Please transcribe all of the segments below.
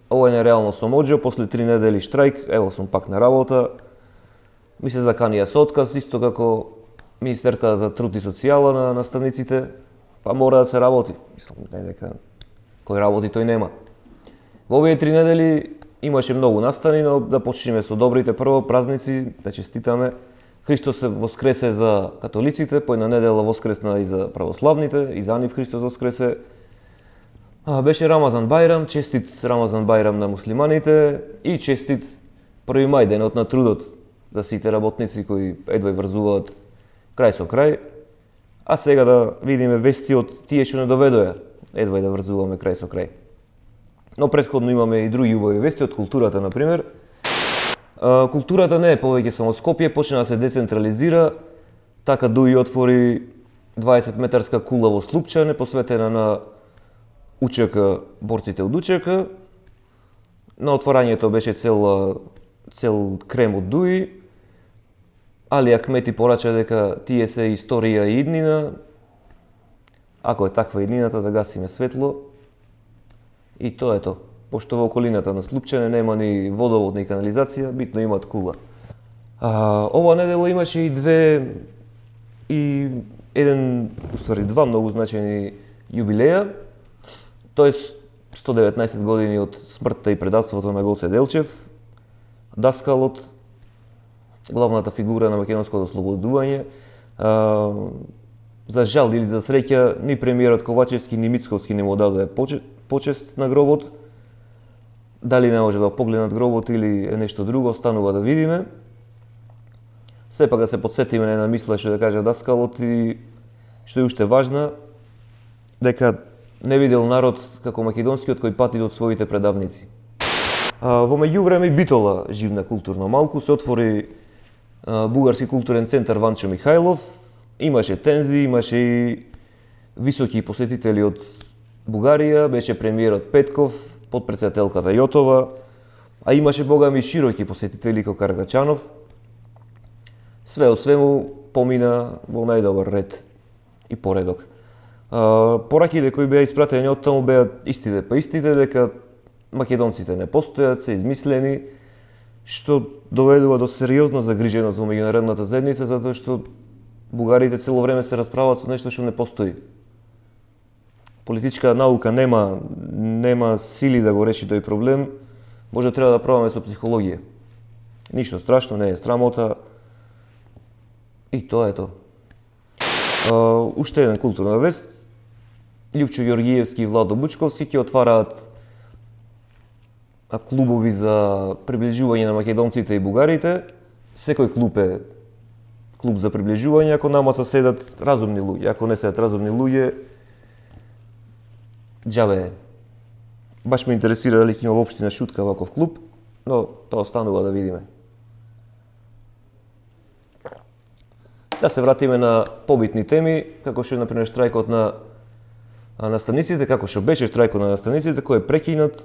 Ова е нереално сум оđeo, после 3 недели штрајк, ево сум пак на работа. Ми се заканија со отказ, исто како министерка за труд и социјала на наставниците, па мора да се работи. Мислам, не дека кој работи тој нема. Во овие 3 недели имаше многу настани, но да почнеме со добрите. Прво, празници, да честитаме. Христос се воскресе за католиците, по една недела воскресна и за православните, и за нив Христос воскресе. Беше Рамазан Бајрам, честит Рамазан Бајрам на муслиманите и честит 1 мај, денот на трудот, за сите работници кои едва врзуваат крај со крај. А сега да видиме вести од тие што не доведоја, едва да врзуваме крај со крај. Но претходно имаме и други убави вести од културата, например. Културата не е повеќе само Скопје, почна да се децентрализира. Така ДУИ отвори 20-метарска кула во Слупчане, посветена на УЧК, борците од УЧК. На отворањето беше цел крем од ДУИ. Али Ахмети порача дека тие се историја и иднина. Ако е таква иднината, да гасиме светло. И тоа е тоа. Пошто во околината на Слупчане нема ни водовод, ни канализација, битно имаат кула. Ова недела имаше и два многу значајни јубилеја. Тоест 119 години од смртта и предавството на Гоце Делчев, даскалот, главната фигура на македонското ослободување. За жал или за среќа, ни премиерот Ковачевски, ни Мицковски не му даде почест на гробот. Дали не може да погледнат гробот или е нешто друго, останува да видиме. Сепак да се подсетиме на една мисла што да каже даскалот и што е уште важна, дека не видел народ како македонскиот кој пати од своите предавници. Во меѓувреме и Битола живна културно малку, се отвори Бугарски културен центар Ванчо Михајлов. Имаше тензи, имаше и високи посетители од Бугарија, беше премиерот Петков, подпредседателката Јотова, а имаше богами и широки посетители како Каракачанов. Све од свему помина во најдобар ред и поредок. Пораките кои беа испратени од таму беа истите па истите, дека македонците не постојат, се измислени, што доведува до сериозна загриженост во меѓународната заедница, затоа што бугарите цело време се расправаат со нешто што не постои. Политичка наука нема сили да го реши тој проблем, може треба да пробаме со психологија. Ништо страшно, не е срамота. И тоа е тоа. Уште еден културна вест. Љупчо Ѓоргиевски и Владо Бучковски ќе отвараат клубови за приближување на македонците и бугарите. Секој клуб е клуб за приближување, ако нама се седат разумни луѓе. Ако не седат разумни луѓе, џабе е. Баш ме интересира дали ќе има воопштина Шутка ваков клуб, но тоа останува да видиме. Да се вратиме на побитни теми, како што е, например, штрајкот на наставниците, како што беше штрајкот на наставниците, кој е прекинат.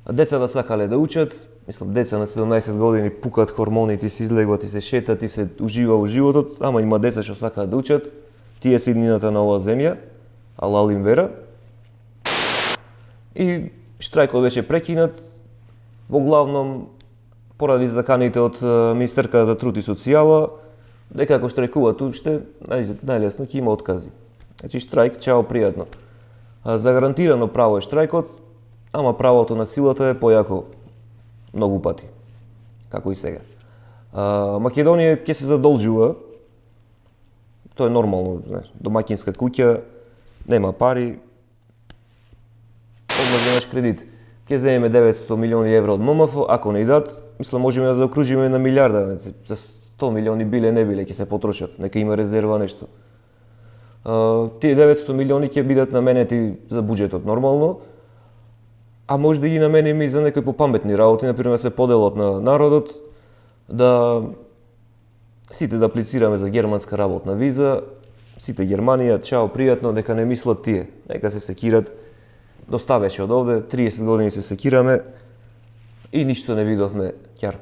Децата сакале да учат, мислам, деца на 17 години пукат хормони, ти се излегват, ти се шетат, ти се ужива во животот, ама има деца што сакаат да учат. Тие се иднината на оваа земја, алал им вера. И штрајкот беше прекинат, во главном поради заканите од министерка за труд и социјала, дека ако штрајкуваат уште, најлесно ќе има откази. Значи штрајк, чао, пријатно. Загарантирано право е штрајкот, ама правото на силата е појако многу пати, како и сега. Македонија ќе се задолжува, тоа е нормално, домаќинска куќа, нема пари, одмаш кредит. Ќе земеме 900 милиони евра од ММФ, ако не идат, мислам можеме да заокружиме на милиарда, за 100 милиони биле не биле, ќе се потрошат, нека има резерва нешто. Тие 900 милиони ќе бидат наменети за буџетот нормално, а може да ги намениме и за некои попаметни работи, например да се поделат на народот, да сите да аплицираме за германска работна виза, сите Германија, чао, пријатно, нека не мислат тие, нека се секират. Доста беше од овде, 30 години се секираме и ништо не видовме ќар.